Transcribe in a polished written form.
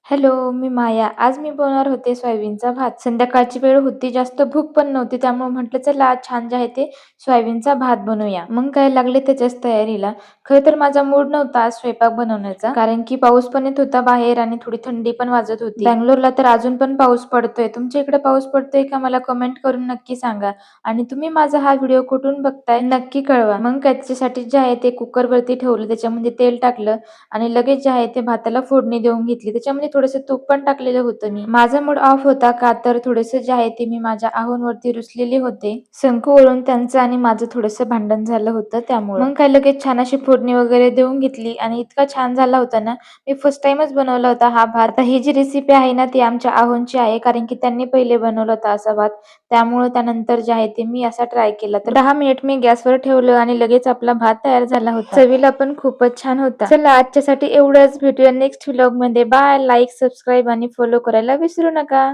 Hello, मी माया. आज मी बनवणार होते सोयाबीनचा भात. संध्याकाळची वेळ होती, जास्त भूक पण नव्हती. त्यामुळे म्हटलं चला आज छान जे आहे ते सोयाबीनचा भात बनवूया. मग काय लागले त्याच्याच तयारीला. खरं तर माझा मूड नव्हता आज स्वयंपाक बनवण्याचा. कारण की पाऊस पण येत होता बाहेर आणि थोडी थंडी पण वाजत होती. बंगलोरला तर अजून पण पाऊस पडतोय. तुमच्या इकडे पाऊस पडतोय का मला कमेंट करून नक्की सांगा. आणि तुम्ही माझा हा व्हिडिओ कुठून बघताय नक्की कळवा. मग काय त्याच्यासाठी जे आहे ते कुकरवरती ठेवलं, त्याच्यामध्ये तेल टाकलं आणि लगेच जे आहे ते भाताला फोडणी देऊन घेतली. त्याच्यामध्ये थोडंसं तूप पण टाकलेलं होतं मी. माझा मूड ऑफ होता का तर थोडंसं जे आहे ते मी माझ्या आहोंवरती रुसलेले होते. शंकूवरून त्यांचं आणि माझं थोडंसं भांडण झालं होतं त्यामुळे. मग काय लगेच छान अशी फोडणी वगैरे देऊन घेतली आणि इतका छान झाला होता ना. मी फर्स्ट टाइमच बनवला होता हा भात. आता ही जी रेसिपी आहे ना ती आमच्या आहोंची आहे, कारण की त्यांनी पहिले बनवला होता असा भात. त्यामुळे त्यानंतर जे आहे ते मी असा ट्राय केला. तर 10 मिनिट मी गॅसवर ठेवलं आणि लगेच आपला भात तयार झाला होता. चवीला पण खूपच छान होता. चला आजच्यासाठी एवढंच. भेटूया नेक्स्ट व्लॉग मध्ये. बाय. लाईक, सबस्क्राईब आणि फॉलो करायला विसरू नका.